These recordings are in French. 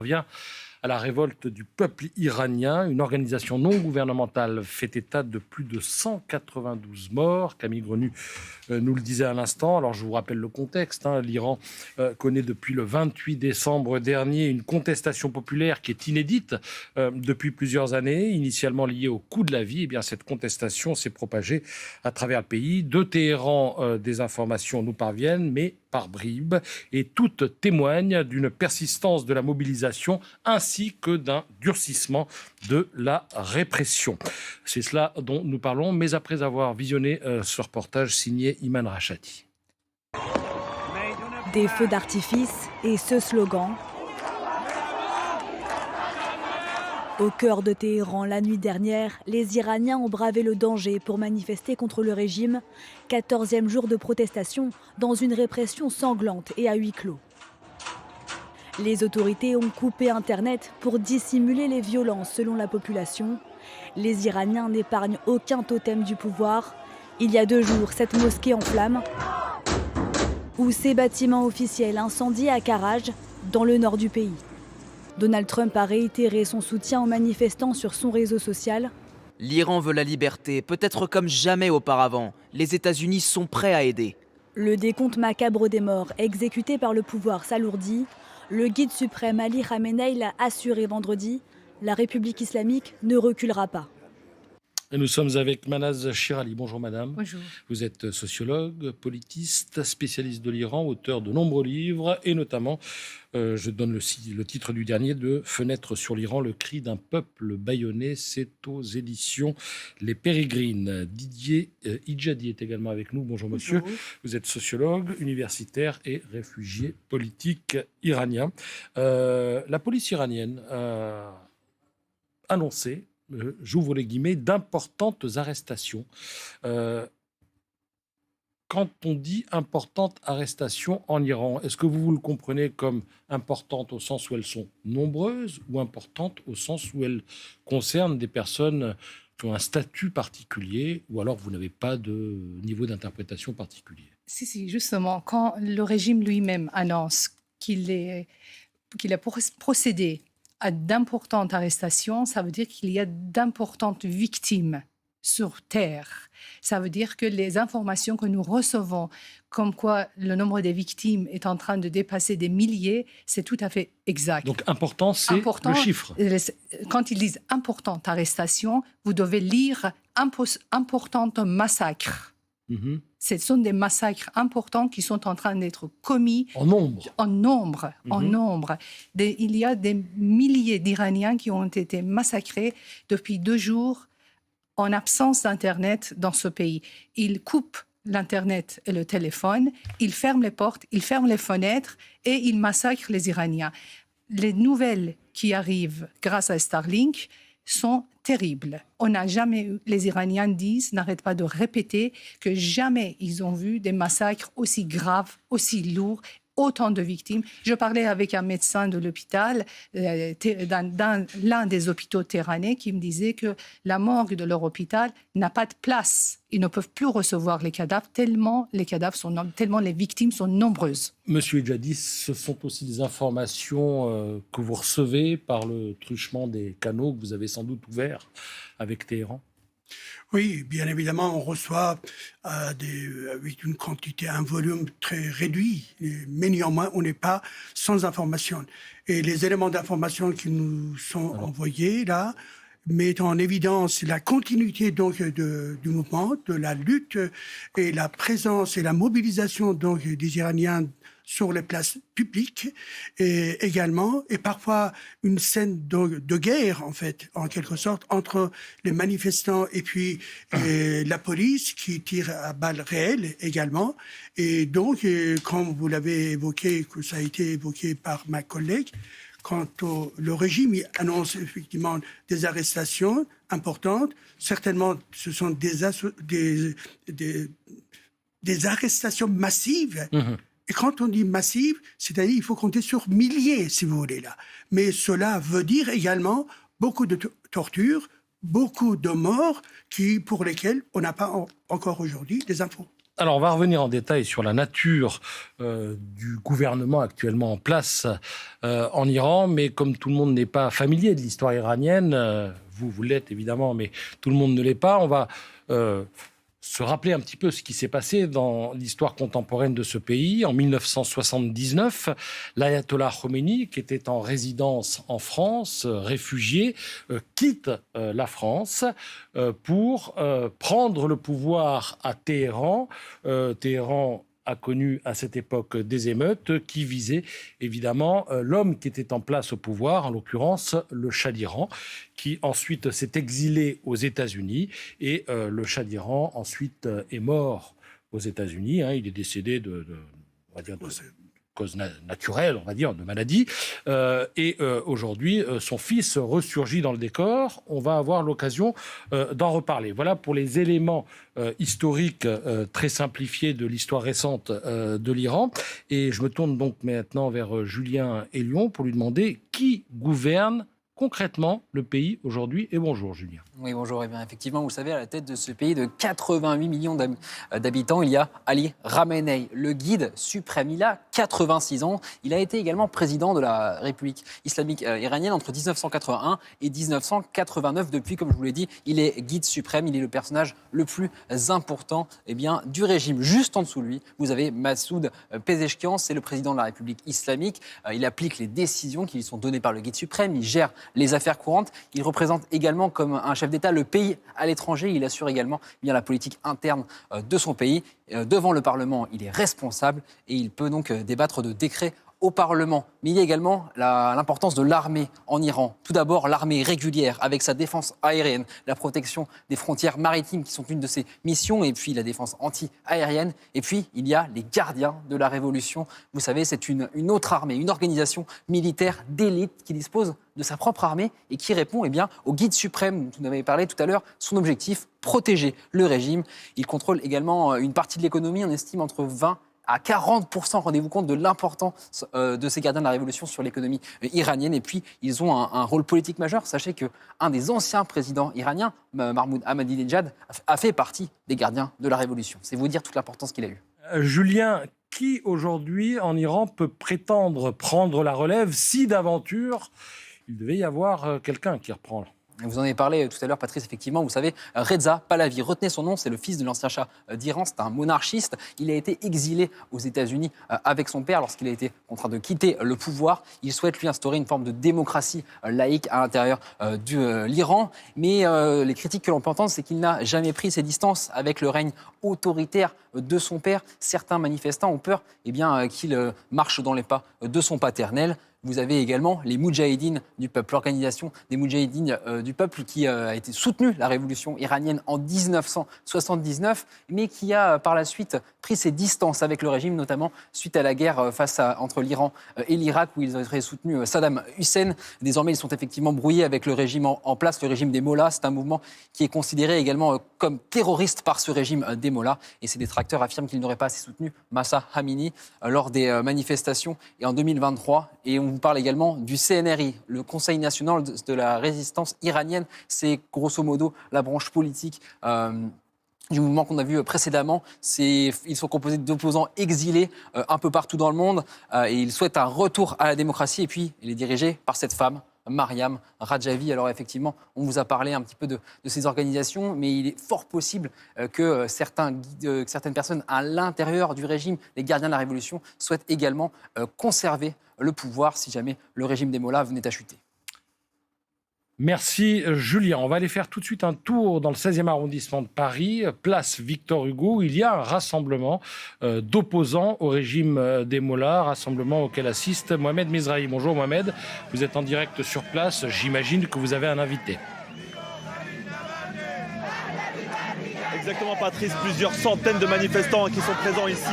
Revient à la révolte du peuple iranien. Une organisation non gouvernementale fait état de plus de 192 morts. Camille Grenu nous le disait à l'instant. Alors je vous rappelle le contexte. L'Iran connaît depuis le 28 décembre dernier une contestation populaire qui est inédite depuis plusieurs années, initialement liée au coût de la vie. Eh bien, cette contestation s'est propagée à travers le pays. De Téhéran, des informations nous parviennent, mais par bribes, et toutes témoignent d'une persistance de la mobilisation ainsi que d'un durcissement de la répression. C'est cela dont nous parlons, mais après avoir visionné ce reportage signé Iman Rachati. Des feux d'artifice et ce slogan. Au cœur de Téhéran, la nuit dernière, les Iraniens ont bravé le danger pour manifester contre le régime. 14e jour de protestation dans une répression sanglante et à huis clos. Les autorités ont coupé Internet pour dissimuler les violences selon la population. Les Iraniens n'épargnent aucun totem du pouvoir. Il y a 2 jours, cette mosquée en flammes ou ces bâtiments officiels incendiés à Karaj, dans le nord du pays. Donald Trump a réitéré son soutien aux manifestants sur son réseau social. L'Iran veut la liberté, peut-être comme jamais auparavant. Les États-Unis sont prêts à aider. Le décompte macabre des morts exécutés par le pouvoir s'alourdit. Le guide suprême Ali Khamenei l'a assuré vendredi. La République islamique ne reculera pas. Et nous sommes avec Manaz Shirali. Bonjour madame. Bonjour. Vous êtes sociologue, politiste, spécialiste de l'Iran, auteur de nombreux livres et notamment, je donne le titre du dernier, de Fenêtre sur l'Iran, le cri d'un peuple bâillonné. C'est aux éditions Les Pérégrines. Didier Idjadi est également avec nous. Bonjour monsieur. Bonjour. Vous êtes sociologue, universitaire et réfugié politique iranien. La police iranienne a annoncé, j'ouvre les guillemets, d'importantes arrestations. Quand on dit importantes arrestations en Iran, est-ce que vous le comprenez comme importantes au sens où elles sont nombreuses ou importantes au sens où elles concernent des personnes qui ont un statut particulier ou alors vous n'avez pas de niveau d'interprétation particulier? Si, justement, quand le régime lui-même annonce qu'il a procédé à d'importantes arrestations, ça veut dire qu'il y a d'importantes victimes sur Terre. Ça veut dire que les informations que nous recevons, comme quoi le nombre des victimes est en train de dépasser des milliers, c'est tout à fait exact. Donc important, c'est le chiffre. Quand ils disent importante arrestation, vous devez lire importante massacre. Mmh. Ce sont des massacres importants qui sont en train d'être commis. En nombre. En nombre. Il y a des milliers d'Iraniens qui ont été massacrés depuis 2 jours en absence d'Internet dans ce pays. Ils coupent l'Internet et le téléphone, ils ferment les portes, ils ferment les fenêtres et ils massacrent les Iraniens. Les nouvelles qui arrivent grâce à Starlink sont terribles. On n'a jamais eu, les Iraniens n'arrêtent pas de répéter que jamais ils ont vu des massacres aussi graves, aussi lourds, autant de victimes. Je parlais avec un médecin de l'hôpital, dans l'un des hôpitaux téhéranais, qui me disait que la morgue de leur hôpital n'a pas de place. Ils ne peuvent plus recevoir les cadavres, tellement les victimes sont nombreuses. Monsieur Idjadi, ce sont aussi des informations que vous recevez par le truchement des canaux que vous avez sans doute ouverts avec Téhéran? Oui, bien évidemment, on reçoit avec une quantité, un volume très réduit, mais néanmoins, on n'est pas sans information. Et les éléments d'information qui nous sont envoyés là mettent en évidence la continuité donc du mouvement, de la lutte et la présence et la mobilisation donc des Iraniens sur les places publiques et également, et parfois une scène de guerre, en fait, en quelque sorte, entre les manifestants et puis la police qui tire à balles réelles également. Et donc, comme vous l'avez évoqué, que ça a été évoqué par ma collègue, quand le régime annonce effectivement des arrestations importantes, certainement ce sont des arrestations massives. Mmh. Et quand on dit massive, c'est-à-dire qu'il faut compter sur milliers, si vous voulez, là. Mais cela veut dire également beaucoup de tortures, beaucoup de morts pour lesquelles on n'a pas encore aujourd'hui des infos. Alors, on va revenir en détail sur la nature du gouvernement actuellement en place en Iran, mais comme tout le monde n'est pas familier de l'histoire iranienne, vous l'êtes évidemment, mais tout le monde ne l'est pas, on va se rappeler un petit peu ce qui s'est passé dans l'histoire contemporaine de ce pays. En 1979, l'ayatollah Khomeini, qui était en résidence en France, réfugié, quitte la France pour prendre le pouvoir à Téhéran. Téhéran a connu à cette époque des émeutes qui visaient évidemment l'homme qui était en place au pouvoir, en l'occurrence le Shah d'Iran, qui ensuite s'est exilé aux États-Unis et le Shah d'Iran ensuite est mort aux États-Unis. Il est décédé on va dire de cause naturelle, on va dire, de maladie. Et aujourd'hui, son fils ressurgit dans le décor. On va avoir l'occasion d'en reparler. Voilà pour les éléments historiques très simplifiés de l'histoire récente de l'Iran. Et je me tourne donc maintenant vers Julien Hélion pour lui demander qui gouverne concrètement le pays aujourd'hui. Et bonjour Julien. Oui, bonjour. Eh bien, effectivement, vous le savez, à la tête de ce pays de 88 millions d'habitants, il y a Ali Khamenei, le guide suprême. Il a 86 ans. Il a été également président de la République islamique iranienne entre 1981 et 1989. Depuis, comme je vous l'ai dit, il est guide suprême. Il est le personnage le plus important du régime. Juste en dessous de lui, vous avez Massoud Pezeshkian, c'est le président de la République islamique. Il applique les décisions qui lui sont données par le guide suprême. Il gère les affaires courantes. Il représente également comme un chef d'État le pays à l'étranger. Il assure également la politique interne de son pays. Devant le Parlement, il est responsable et il peut donc débattre de décrets au Parlement. Mais il y a également l'importance de l'armée en Iran. Tout d'abord, l'armée régulière avec sa défense aérienne, la protection des frontières maritimes qui sont une de ses missions, et puis la défense anti-aérienne. Et puis, il y a les gardiens de la Révolution. Vous savez, c'est une autre armée, une organisation militaire d'élite qui dispose de sa propre armée et qui répond au guide suprême dont vous avez parlé tout à l'heure. Son objectif, protéger le régime. Il contrôle également une partie de l'économie. On estime entre 20 à 40%, rendez-vous compte de l'importance de ces gardiens de la Révolution sur l'économie iranienne. Et puis, ils ont un rôle politique majeur. Sachez qu'un des anciens présidents iraniens, Mahmoud Ahmadinejad, a fait partie des gardiens de la Révolution. C'est vous dire toute l'importance qu'il a eue. Julien, qui aujourd'hui en Iran peut prétendre prendre la relève si d'aventure il devait y avoir quelqu'un qui reprend ? Vous en avez parlé tout à l'heure, Patrice, effectivement, vous savez, Reza Pahlavi, retenez son nom, c'est le fils de l'ancien Shah d'Iran, c'est un monarchiste. Il a été exilé aux États-Unis avec son père lorsqu'il a été contraint de quitter le pouvoir. Il souhaite, lui, instaurer une forme de démocratie laïque à l'intérieur de l'Iran. Mais les critiques que l'on peut entendre, c'est qu'il n'a jamais pris ses distances avec le règne autoritaire de son père. Certains manifestants ont peur qu'il marche dans les pas de son paternel. Vous avez également les Moudjahidines du peuple, l'organisation des Moudjahidines du peuple qui a été soutenue la révolution iranienne en 1979, mais qui a par la suite pris ses distances avec le régime, notamment suite à la guerre entre l'Iran et l'Irak, où ils auraient soutenu Saddam Hussein. Désormais, ils sont effectivement brouillés avec le régime en place, le régime des Mollahs. C'est un mouvement qui est considéré également comme terroriste par ce régime des Mollahs. Et ces détracteurs affirment qu'ils n'auraient pas assez soutenu Mahsa Amini lors des manifestations et en 2023. Et on vous parle également du CNRI, le Conseil national de la résistance iranienne. C'est grosso modo la branche politique du mouvement qu'on a vu précédemment. Ils sont composés d'opposants exilés un peu partout dans le monde et ils souhaitent un retour à la démocratie. Et puis, il est dirigé par cette femme, Mariam Rajavi. Alors effectivement, on vous a parlé un petit peu de ces organisations, mais il est fort possible que certaines personnes à l'intérieur du régime, les gardiens de la Révolution, souhaitent également conserver le pouvoir si jamais le régime des Mollahs venait à chuter. Merci Julien. On va aller faire tout de suite un tour dans le 16e arrondissement de Paris, place Victor Hugo, où il y a un rassemblement d'opposants au régime des Mollahs, rassemblement auquel assiste Mohamed Mizrahi. Bonjour Mohamed, vous êtes en direct sur place, j'imagine que vous avez un invité. Exactement Patrice, plusieurs centaines de manifestants qui sont présents ici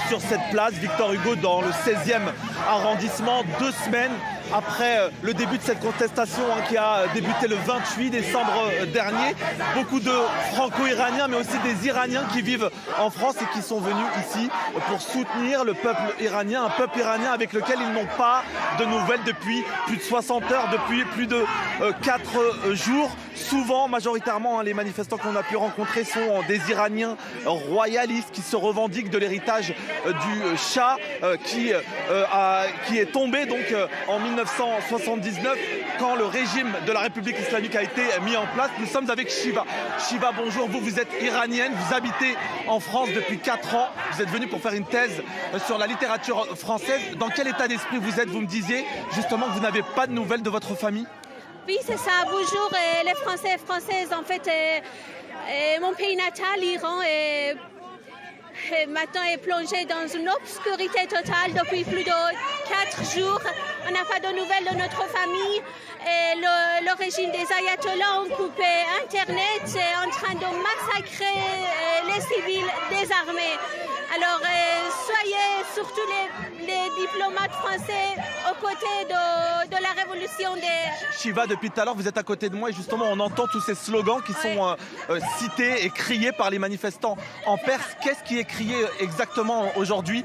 sur cette place Victor Hugo dans le 16e arrondissement. 2 semaines après le début de cette contestation qui a débuté le 28 décembre dernier. Beaucoup de Franco-Iraniens, mais aussi des Iraniens qui vivent en France et qui sont venus ici pour soutenir le peuple iranien, un peuple iranien avec lequel ils n'ont pas de nouvelles depuis plus de 60 heures, depuis plus de 4 jours. Souvent, majoritairement, les manifestants qu'on a pu rencontrer sont des Iraniens royalistes qui se revendiquent de l'héritage du Shah qui est tombé donc en 1979 quand le régime de la République islamique a été mis en place. Nous sommes avec Shiva. Shiva, bonjour. Vous êtes iranienne, vous habitez en France depuis 4 ans. Vous êtes venue pour faire une thèse sur la littérature française. Dans quel état d'esprit vous êtes? Vous me disiez justement que vous n'avez pas de nouvelles de votre famille. Oui, c'est ça. Bonjour les Français et Françaises. En fait, mon pays natal, l'Iran, maintenant est plongé dans une obscurité totale depuis plus de 4 jours. On n'a pas de nouvelles de notre famille. Et le régime des ayatollahs ont coupé Internet, est en train de massacrer les civils désarmés. Alors, soyez surtout les diplomates français aux côtés de la révolution des... Shiva, depuis tout à l'heure, vous êtes à côté de moi et justement, on entend tous ces slogans qui sont cités et criés par les manifestants en perse. Qu'est-ce qui est crié exactement aujourd'hui?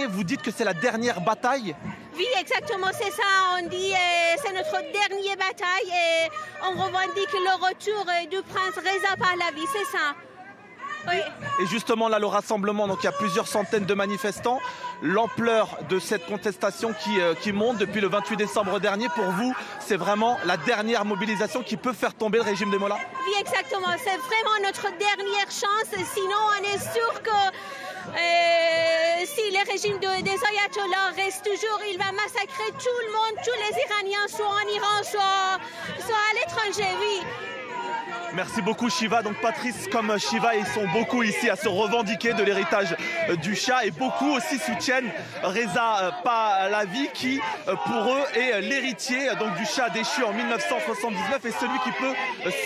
Vous dites que c'est la dernière bataille? Oui, exactement, c'est ça. On dit c'est notre dernière bataille et on revendique le retour du prince Reza Pahlavi, c'est ça. Oui. Et justement, là, le rassemblement, donc il y a plusieurs centaines de manifestants. L'ampleur de cette contestation qui monte depuis le 28 décembre dernier, pour vous, c'est vraiment la dernière mobilisation qui peut faire tomber le régime des Mollahs? Oui, exactement. C'est vraiment notre dernière chance. Sinon, on est sûr que si le régime des ayatollahs reste toujours, il va massacrer tout le monde, tous les Iraniens, soit en Iran, soit à l'étranger, oui. Merci beaucoup Shiva. Donc Patrice comme Shiva, ils sont beaucoup ici à se revendiquer de l'héritage du Shah et beaucoup aussi soutiennent Reza Pahlavi qui pour eux est l'héritier donc du Shah déchu en 1979 et celui qui peut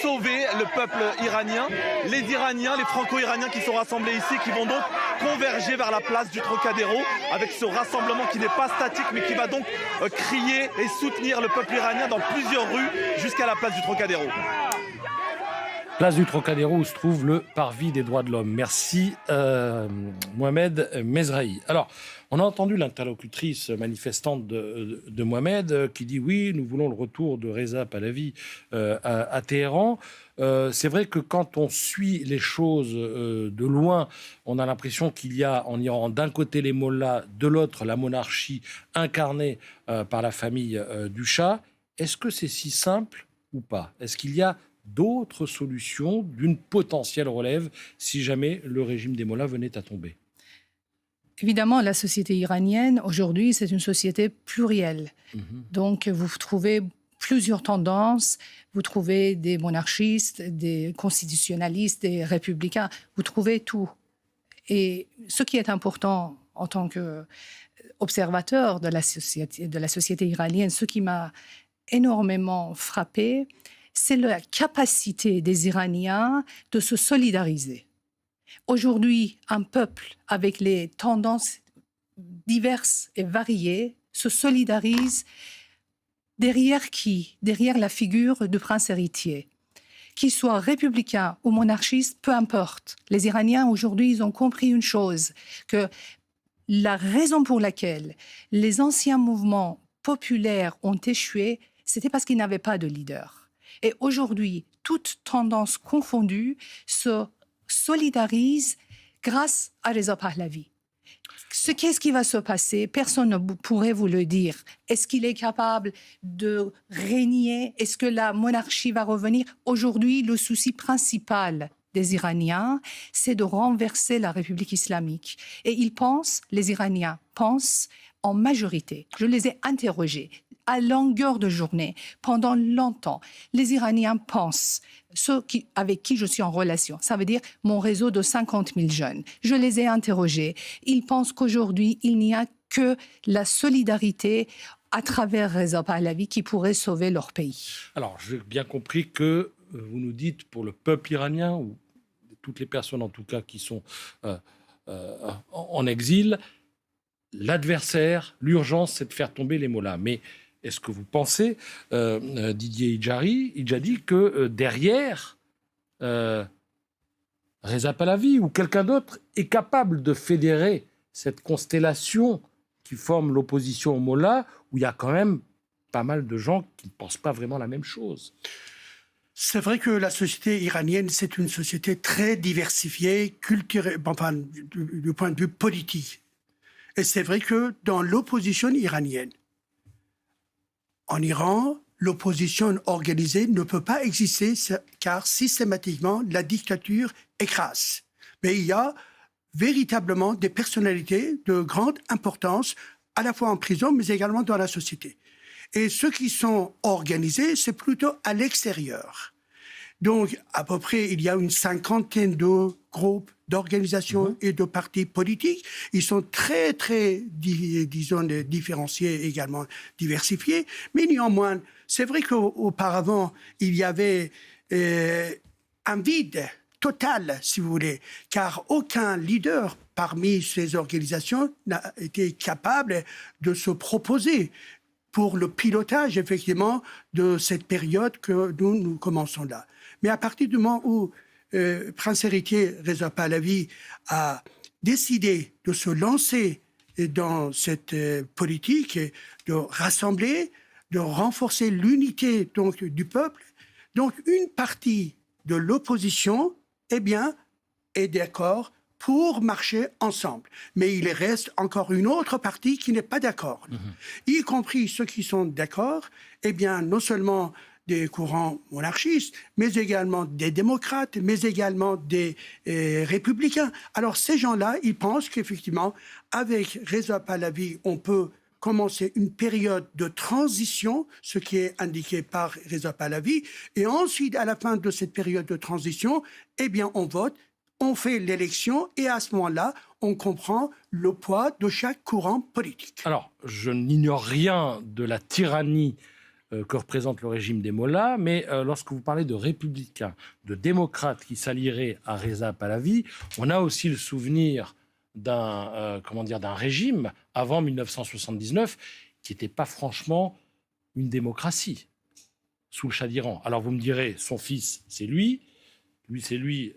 sauver le peuple iranien. Les Iraniens, les Franco-Iraniens qui sont rassemblés ici, qui vont donc converger vers la place du Trocadéro avec ce rassemblement qui n'est pas statique mais qui va donc crier et soutenir le peuple iranien dans plusieurs rues jusqu'à la place du Trocadéro. Place du Trocadéro où se trouve le parvis des droits de l'homme. Merci Mohamed Mezrahi. Alors, on a entendu l'interlocutrice manifestante de Mohamed qui dit oui, nous voulons le retour de Reza Pahlavi à Téhéran. C'est vrai que quand on suit les choses de loin, on a l'impression qu'il y a en Iran d'un côté les mollahs, de l'autre la monarchie incarnée par la famille du Shah. Est-ce que c'est si simple ou pas? Est-ce qu'il y a d'autres solutions d'une potentielle relève si jamais le régime des mollahs venait à tomber? Évidemment, la société iranienne, aujourd'hui, c'est une société plurielle. Donc, vous trouvez plusieurs tendances. Vous trouvez des monarchistes, des constitutionnalistes, des républicains. Vous trouvez tout. Et ce qui est important en tant qu'observateur de la société iranienne, ce qui m'a énormément frappé, c'est la capacité des Iraniens de se solidariser. Aujourd'hui, un peuple avec les tendances diverses et variées se solidarise derrière qui? Derrière la figure du prince héritier. Qu'il soit républicain ou monarchiste, peu importe. Les Iraniens, aujourd'hui, ils ont compris une chose, que la raison pour laquelle les anciens mouvements populaires ont échoué, c'était parce qu'ils n'avaient pas de leader. Et aujourd'hui, toute tendance confondue se solidarise grâce à Reza Pahlavi. Qu'est-ce qui va se passer? Personne ne pourrait vous le dire. Est-ce qu'il est capable de régner? Est-ce que la monarchie va revenir? Aujourd'hui, le souci principal des Iraniens, c'est de renverser la République islamique. Et les Iraniens pensent en majorité. Je les ai interrogés à longueur de journée, pendant longtemps. Les Iraniens pensent, avec qui je suis en relation, ça veut dire mon réseau de 50 000 jeunes. Je les ai interrogés. Ils pensent qu'aujourd'hui, il n'y a que la solidarité à travers Reza Pahlavi qui pourrait sauver leur pays. Alors, j'ai bien compris que vous nous dites, pour le peuple iranien, ou toutes les personnes en tout cas qui sont en exil, l'adversaire, l'urgence, c'est de faire tomber les mollahs. Mais est-ce que vous pensez, Didier Idjadi, que derrière Reza Pahlavi ou quelqu'un d'autre est capable de fédérer cette constellation qui forme l'opposition au Mollah, où il y a quand même pas mal de gens qui ne pensent pas vraiment la même chose? C'est vrai que la société iranienne, c'est une société très diversifiée, enfin, du point de vue politique. Et c'est vrai que dans l'opposition iranienne, en Iran, l'opposition organisée ne peut pas exister car systématiquement, la dictature écrase. Mais il y a véritablement des personnalités de grande importance, à la fois en prison, mais également dans la société. Et ceux qui sont organisés, c'est plutôt à l'extérieur. Donc, à peu près, il y a une 50aine de groupes, d'organisations et de partis politiques. Ils sont très, très, disons, différenciés, également diversifiés. Mais néanmoins, c'est vrai qu'auparavant, il y avait un vide total, si vous voulez, car aucun leader parmi ces organisations n'a été capable de se proposer pour le pilotage, effectivement, de cette période que nous commençons là. Mais à partir du moment où Prince héritier Reza Pahlavi a décidé de se lancer dans cette politique, de rassembler, de renforcer l'unité donc, du peuple, donc une partie de l'opposition, eh bien, est d'accord pour marcher ensemble. Mais il reste encore une autre partie qui n'est pas d'accord. Y compris ceux qui sont d'accord, eh bien, non seulement des courants monarchistes, mais également des démocrates, mais également des républicains. Alors, ces gens-là, ils pensent qu'effectivement, avec Reza Pahlavi, on peut commencer une période de transition, ce qui est indiqué par Reza Pahlavi, et ensuite, à la fin de cette période de transition, eh bien, on vote, on fait l'élection et à ce moment-là, on comprend le poids de chaque courant politique. Alors, je n'ignore rien de la tyrannie que représente le régime des Mollahs, mais lorsque vous parlez de républicains, de démocrates qui s'allieraient à Reza Pahlavi, on a aussi le souvenir d'un régime avant 1979 qui n'était pas franchement une démocratie sous le Shah d'Iran. Alors vous me direz, son fils, c'est lui c'est lui,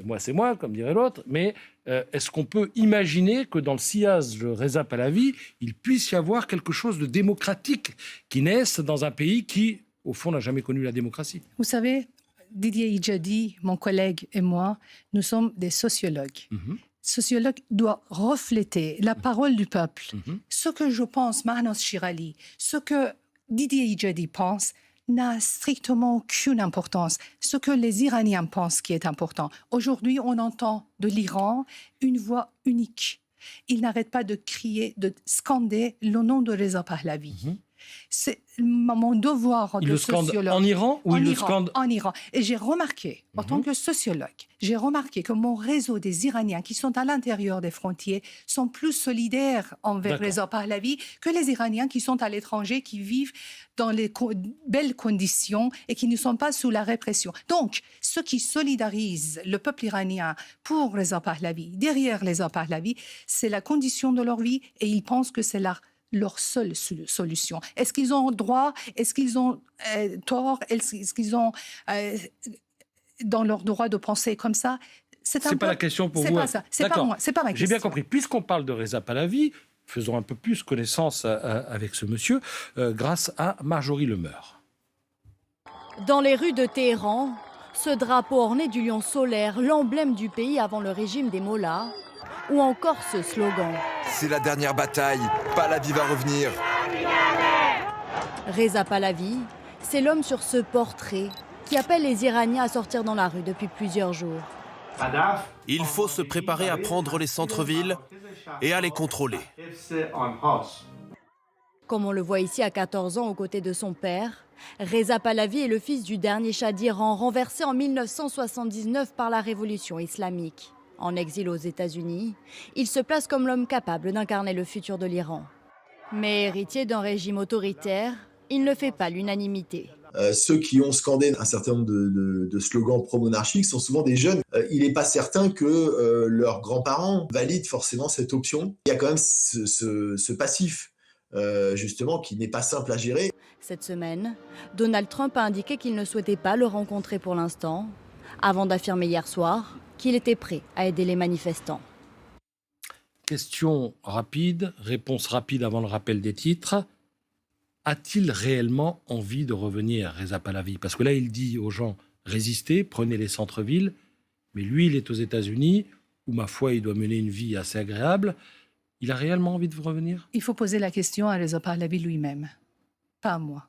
moi c'est moi, comme dirait l'autre, mais est-ce qu'on peut imaginer que dans le sillage de Reza Pahlavi, il puisse y avoir quelque chose de démocratique qui naisse dans un pays qui, au fond, n'a jamais connu la démocratie? Vous savez, Didier Idjadi, mon collègue et moi, nous sommes des sociologues. Sociologue doit refléter la parole du peuple. Ce que je pense, Mahnos Shirali, ce que Didier Idjadi pense, n'a strictement aucune importance. Ce que les Iraniens pensent qui est important. Aujourd'hui, on entend de l'Iran une voix unique. Ils n'arrêtent pas de crier, de scander le nom de Reza Pahlavi. C'est mon devoir de sociologue. En Iran ou le scandent en Iran. Et j'ai remarqué, en tant que sociologue, j'ai remarqué que mon réseau des Iraniens qui sont à l'intérieur des frontières sont plus solidaires envers Reza Pahlavi que les Iraniens qui sont à l'étranger, qui vivent dans les belles conditions et qui ne sont pas sous la répression. Donc, ceux qui solidarisent le peuple iranien pour Reza Pahlavi, derrière Reza Pahlavi, c'est la condition de leur vie et ils pensent que c'est leur seule solution. Est-ce qu'ils ont droit? Est-ce qu'ils ont tort? Est-ce qu'ils ont dans leur droit de penser comme ça? C'est pas la question pour vous. C'est pas ça. C'est pas moi. C'est pas ma question. J'ai bien compris. Puisqu'on parle de Reza Pahlavi, faisons un peu plus connaissance avec ce monsieur grâce à Marjorie Lemeur. Dans les rues de Téhéran, ce drapeau orné du lion solaire, l'emblème du pays avant le régime des Mollahs, ou encore ce slogan. C'est la dernière bataille, Pahlavi va revenir. Reza Pahlavi, c'est l'homme sur ce portrait qui appelle les Iraniens à sortir dans la rue depuis plusieurs jours. Il faut se préparer à prendre les centres-villes et à les contrôler. Comme on le voit ici à 14 ans aux côtés de son père, Reza Pahlavi est le fils du dernier Shah d'Iran, renversé en 1979 par la révolution islamique. En exil aux États-Unis, il se place comme l'homme capable d'incarner le futur de l'Iran. Mais héritier d'un régime autoritaire, il ne fait pas l'unanimité. Ceux qui ont scandé un certain nombre de slogans pro-monarchiques sont souvent des jeunes. Il n'est pas certain que leurs grands-parents valident forcément cette option. Il y a quand même ce passif justement, qui n'est pas simple à gérer. Cette semaine, Donald Trump a indiqué qu'il ne souhaitait pas le rencontrer pour l'instant, avant d'affirmer hier soir qu'il était prêt à aider les manifestants. Question rapide, réponse rapide avant le rappel des titres. A-t-il réellement envie de revenir, Reza Pahlavi ? Parce que là, il dit aux gens, résistez, prenez les centres-villes. Mais lui, il est aux États-Unis, où, ma foi, il doit mener une vie assez agréable. Il a réellement envie de revenir ? Il faut poser la question à Reza Pahlavi lui-même, pas à moi.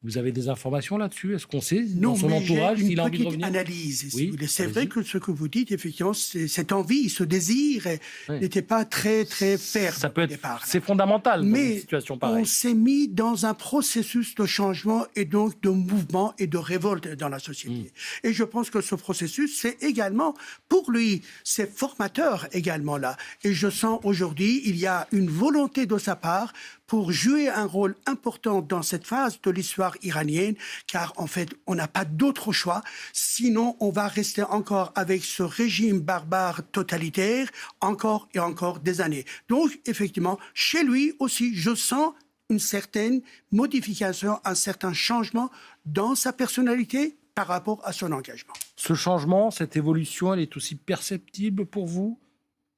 Vous avez des informations là-dessus ? Est-ce qu'on sait Non, dans son entourage s'il a envie de revenir ? Une petite analyse. Oui, c'est vrai que ce que vous dites, effectivement, cette envie, ce désir n'était pas très, très ferme Ça peut au être, départ. c'est fondamental dans une Mais situation pareille. on s'est mis dans un processus de changement et donc de mouvement et de révolte dans la société. Et je pense que ce processus, c'est également, pour lui, c'est formateur également là. Et je sens aujourd'hui, il y a une volonté de sa part pour jouer un rôle important dans cette phase de l'histoire iranienne, car en fait, on n'a pas d'autre choix, sinon on va rester encore avec ce régime barbare totalitaire, encore et encore des années. Donc, effectivement, chez lui aussi, je sens une certaine modification, un certain changement dans sa personnalité par rapport à son engagement. Ce changement, cette évolution, elle est aussi perceptible pour vous ?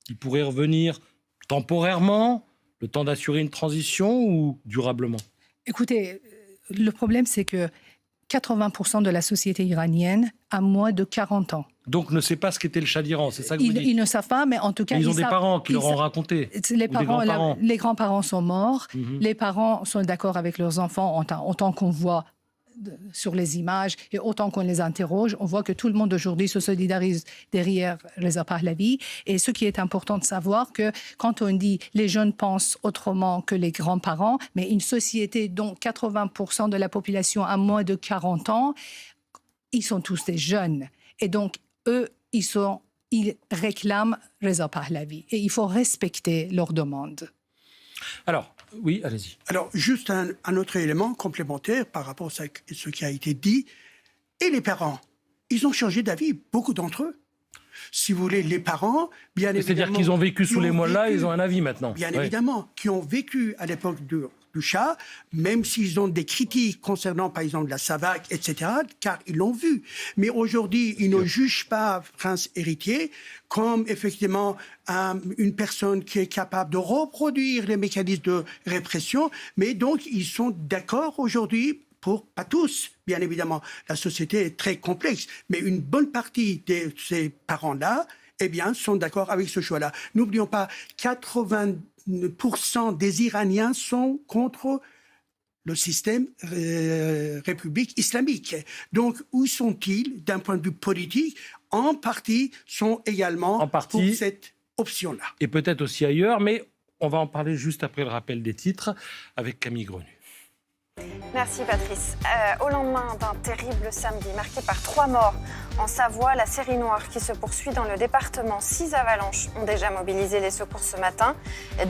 Il pourrait revenir temporairement, le temps d'assurer une transition ou durablement ? Écoutez, le problème, c'est que 80% de la société iranienne a moins de 40 ans. Donc ne sait pas ce qu'était le Shah d'Iran, c'est ça que vous dites ? Ils ne savent pas, mais en tout cas... Ils ont des parents qui leur ont raconté. Les grands-parents sont morts. Les parents sont d'accord avec leurs enfants autant qu'on voit sur les images et autant qu'on les interroge, on voit que tout le monde aujourd'hui se solidarise derrière Reza Pahlavi. Et ce qui est important de savoir, que quand on dit les jeunes pensent autrement que les grands-parents, mais une société dont 80% de la population a moins de 40 ans, ils sont tous des jeunes. Et donc, eux, ils réclament Reza Pahlavi. Et il faut respecter leurs demandes. Alors, oui, allez-y. Alors, juste un autre élément complémentaire par rapport à ce qui a été dit. Et les parents, ils ont changé d'avis, beaucoup d'entre eux. Si vous voulez, les parents, bien évidemment... C'est-à-dire qu'ils ont vécu sous les mollahs, ils ont un avis maintenant. Bien évidemment, qui ont vécu à l'époque du Shah, même s'ils ont des critiques concernant, par exemple, la Savak, etc., car ils l'ont vu. Mais aujourd'hui, ils ne jugent pas prince héritier comme, effectivement, une personne qui est capable de reproduire les mécanismes de répression. Mais donc, ils sont d'accord aujourd'hui, pas tous, bien évidemment. La société est très complexe, mais une bonne partie de ces parents-là, eh bien, sont d'accord avec ce choix-là. N'oublions pas, 80% des Iraniens sont contre le système république islamique. Donc, où sont-ils d'un point de vue politique ? En partie, sont également pour cette option-là. Et peut-être aussi ailleurs, mais on va en parler juste après le rappel des titres avec Camille Grenu. Merci Patrice. Au lendemain d'un terrible samedi marqué par 3 morts en Savoie, la série noire qui se poursuit dans le département. 6 avalanches ont déjà mobilisé les secours ce matin.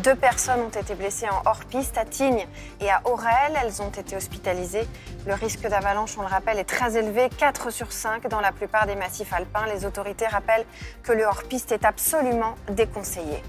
2 personnes ont été blessées en hors-piste à Tignes et à Aurel. Elles ont été hospitalisées. Le risque d'avalanche, on le rappelle, est très élevé. 4 sur 5 dans la plupart des massifs alpins. Les autorités rappellent que le hors-piste est absolument déconseillé.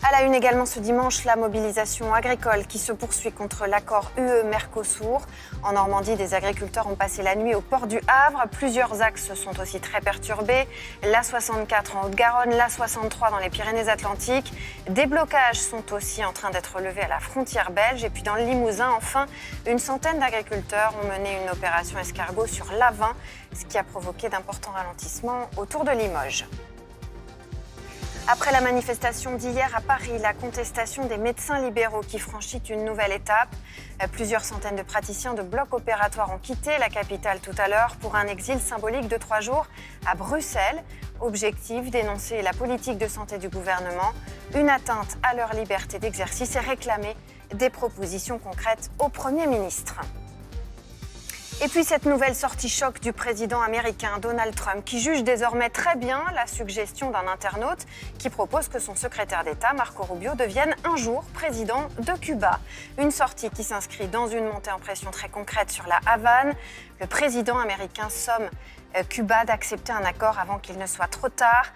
À la une également ce dimanche, la mobilisation agricole qui se poursuit contre l'accord UE-Mercosur. En Normandie, des agriculteurs ont passé la nuit au port du Havre. Plusieurs axes sont aussi très perturbés. L'A64 en Haute-Garonne, l'A63 dans les Pyrénées-Atlantiques. Des blocages sont aussi en train d'être levés à la frontière belge. Et puis dans le Limousin, enfin, une centaine d'agriculteurs ont mené une opération escargot sur l'A20, ce qui a provoqué d'importants ralentissements autour de Limoges. Après la manifestation d'hier à Paris, la contestation des médecins libéraux qui franchit une nouvelle étape. Plusieurs centaines de praticiens de blocs opératoires ont quitté la capitale tout à l'heure pour un exil symbolique de 3 jours à Bruxelles. Objectif, dénoncer la politique de santé du gouvernement, une atteinte à leur liberté d'exercice et réclamer des propositions concrètes au Premier ministre. Et puis cette nouvelle sortie choc du président américain Donald Trump qui juge désormais très bien la suggestion d'un internaute qui propose que son secrétaire d'État, Marco Rubio, devienne un jour président de Cuba. Une sortie qui s'inscrit dans une montée en pression très concrète sur la Havane. Le président américain somme Cuba d'accepter un accord avant qu'il ne soit trop tard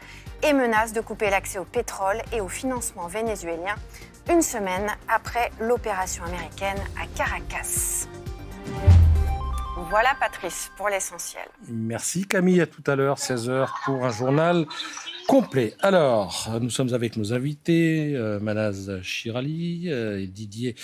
et menace de couper l'accès au pétrole et au financement vénézuélien une semaine après l'opération américaine à Caracas. Voilà Patrice pour l'essentiel. Merci Camille, à tout à l'heure, 16h pour un journal complet. Alors, nous sommes avec nos invités, Manaz Chirali et Didier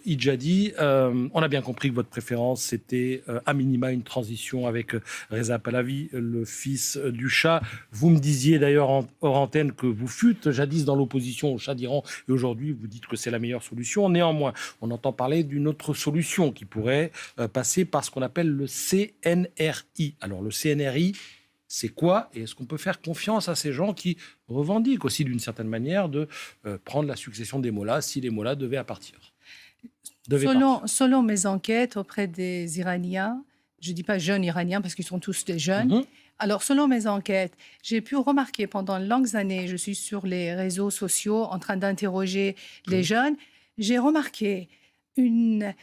Idjadi. On a bien compris que votre préférence, c'était à minima une transition avec Reza Pahlavi, le fils du Shah. Vous me disiez d'ailleurs hors antenne que vous fûtes jadis dans l'opposition au Shah d'Iran et aujourd'hui vous dites que c'est la meilleure solution. Néanmoins, on entend parler d'une autre solution qui pourrait passer par ce qu'on appelle le CNRI. Alors le CNRI, c'est quoi et est-ce qu'on peut faire confiance à ces gens qui revendiquent aussi d'une certaine manière de prendre la succession des mollahs si les mollahs devaient partir? Selon mes enquêtes auprès des Iraniens, je ne dis pas jeunes Iraniens parce qu'ils sont tous des jeunes. Alors, selon mes enquêtes, j'ai pu remarquer pendant de longues années, je suis sur les réseaux sociaux en train d'interroger les jeunes, j'ai remarqué une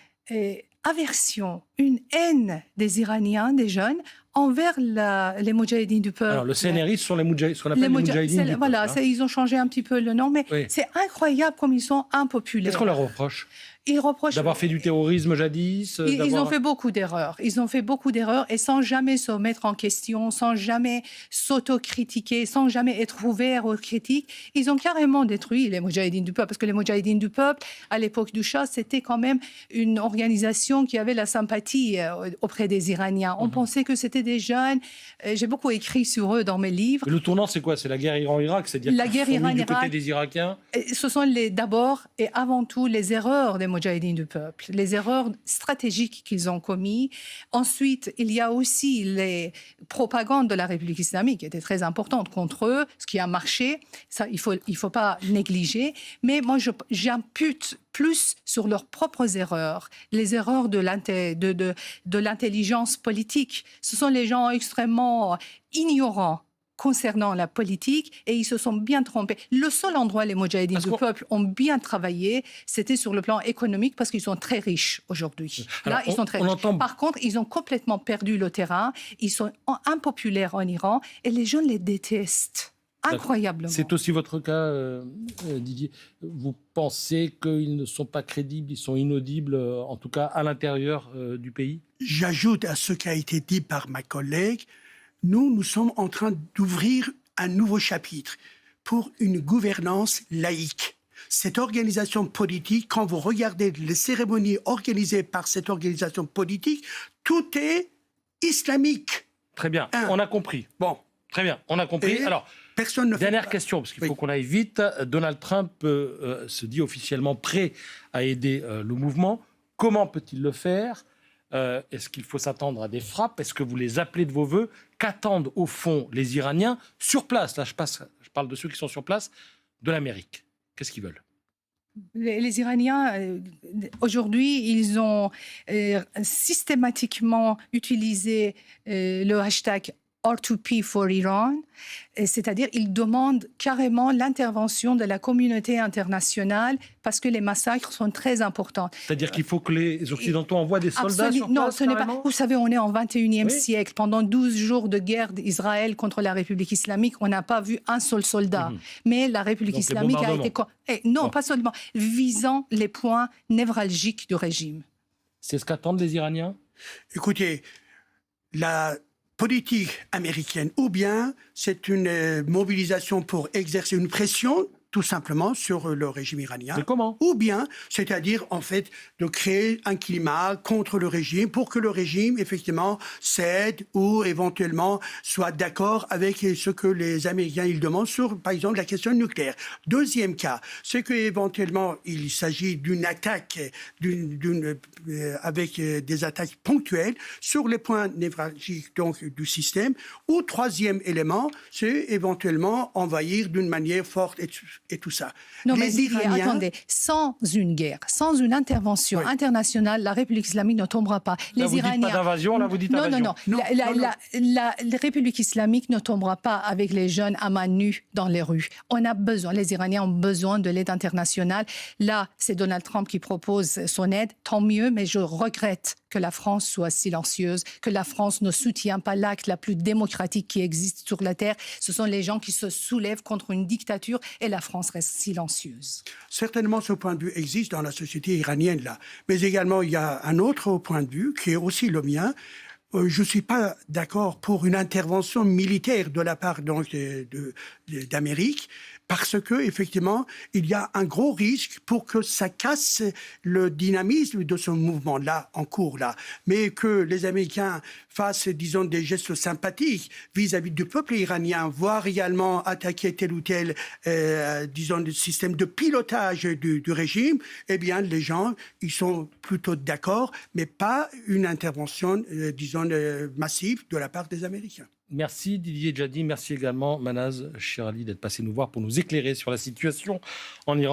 aversion, une haine des Iraniens, des jeunes, envers les Moudjahidines du peuple. Alors, le CNRI, ce sont les Moudjahidines, ce qu'on appelle les Moudjahidines du peuple. Voilà, ils ont changé un petit peu le nom, mais c'est incroyable comme ils sont impopulaires. Qu'est-ce qu'on leur reproche? Ils reprochent d'avoir fait du terrorisme jadis. Ils ont fait beaucoup d'erreurs. Ils ont fait beaucoup d'erreurs et sans jamais se mettre en question, sans jamais s'autocritiquer, sans jamais être ouverts aux critiques, ils ont carrément détruit les Moudjahidines du peuple. Parce que les Moudjahidines du peuple, à l'époque du Shah, c'était quand même une organisation qui avait la sympathie auprès des Iraniens. On pensait que c'était des jeunes. J'ai beaucoup écrit sur eux dans mes livres. Mais le tournant, c'est quoi? C'est la guerre Iran-Irak? C'est-à-dire la guerre Iran-Irak du côté des Irakiens? Ce sont d'abord et avant tout les erreurs des Moudjahidines du peuple, les erreurs stratégiques qu'ils ont commises. Ensuite, il y a aussi les propagandes de la République islamique qui étaient très importantes contre eux, ce qui a marché. Ça, il faut pas négliger. Mais moi, j'impute plus sur leurs propres erreurs, les erreurs de l'intelligence politique. Ce sont les gens extrêmement ignorants concernant la politique et ils se sont bien trompés. Le seul endroit où les Moudjahidines du peuple ont bien travaillé, c'était sur le plan économique parce qu'ils sont très riches aujourd'hui. Là, ils sont très riches. Par contre, ils ont complètement perdu le terrain. Ils sont impopulaires en Iran et les gens les détestent. Incroyablement. C'est aussi votre cas, Didier. Vous pensez qu'ils ne sont pas crédibles, ils sont inaudibles, en tout cas à l'intérieur du pays? J'ajoute à ce qui a été dit par ma collègue, nous sommes en train d'ouvrir un nouveau chapitre pour une gouvernance laïque. Cette organisation politique, quand vous regardez les cérémonies organisées par cette organisation politique, tout est islamique. Très bien, on a compris. Bon. Très bien, on a compris. Alors, dernière question, parce qu'il faut qu'on aille vite. Donald Trump se dit officiellement prêt à aider le mouvement. Comment peut-il le faire? Est-ce qu'il faut s'attendre à des frappes? Est-ce que vous les appelez de vos voeux? Qu'attendent au fond les Iraniens sur place? Là, je parle de ceux qui sont sur place, de l'Amérique. Qu'est-ce qu'ils veulent? Les Iraniens, aujourd'hui, ils ont systématiquement utilisé le hashtag R2P for Iran, c'est-à-dire ils demandent carrément l'intervention de la communauté internationale parce que les massacres sont très importants. C'est-à-dire qu'il faut que les Occidentaux envoient des soldats sur place? Non, ce n'est pas. Vous savez, on est en 21e siècle. Pendant 12 jours de guerre d'Israël contre la République islamique, on n'a pas vu un seul soldat. Mais la République islamique a été... Non, pas seulement. Visant les points névralgiques du régime. C'est ce qu'attendent les Iraniens? Écoutez, la politique américaine, ou bien c'est une mobilisation pour exercer une pression tout simplement sur le régime iranien. Mais comment? Ou bien, c'est-à-dire en fait de créer un climat contre le régime pour que le régime effectivement cède ou éventuellement soit d'accord avec ce que les Américains ils demandent sur par exemple la question nucléaire. Deuxième cas, c'est que éventuellement il s'agit d'une attaque avec des attaques ponctuelles sur les points névralgiques donc du système. Ou troisième élément, c'est éventuellement envahir d'une manière forte et tout ça. Non, mais Iraniens... attendez, sans une guerre, sans une intervention internationale, la République islamique ne tombera pas. Là, vous dites pas d'invasion, là vous dites invasion. Non. La République islamique ne tombera pas avec les jeunes à main nue dans les rues. On a besoin, les Iraniens ont besoin de l'aide internationale. Là, c'est Donald Trump qui propose son aide, tant mieux, mais je regrette que la France soit silencieuse, que la France ne soutient pas l'acte la plus démocratique qui existe sur la Terre. Ce sont les gens qui se soulèvent contre une dictature et la France conséquences restent silencieuses. Certainement, ce point de vue existe dans la société iranienne, là. Mais également, il y a un autre point de vue qui est aussi le mien. Je ne suis pas d'accord pour une intervention militaire de la part d'Amérique, parce que effectivement, il y a un gros risque pour que ça casse le dynamisme de ce mouvement-là en cours là, mais que les Américains fassent, disons, des gestes sympathiques vis-à-vis du peuple iranien, voire également attaquer tel ou tel, disons, le système de pilotage du régime. Eh bien, les gens, ils sont plutôt d'accord, mais pas une intervention, disons, massive de la part des Américains. Merci Didier Djadi, merci également Manaz Shirali d'être passé nous voir pour nous éclairer sur la situation en Iran.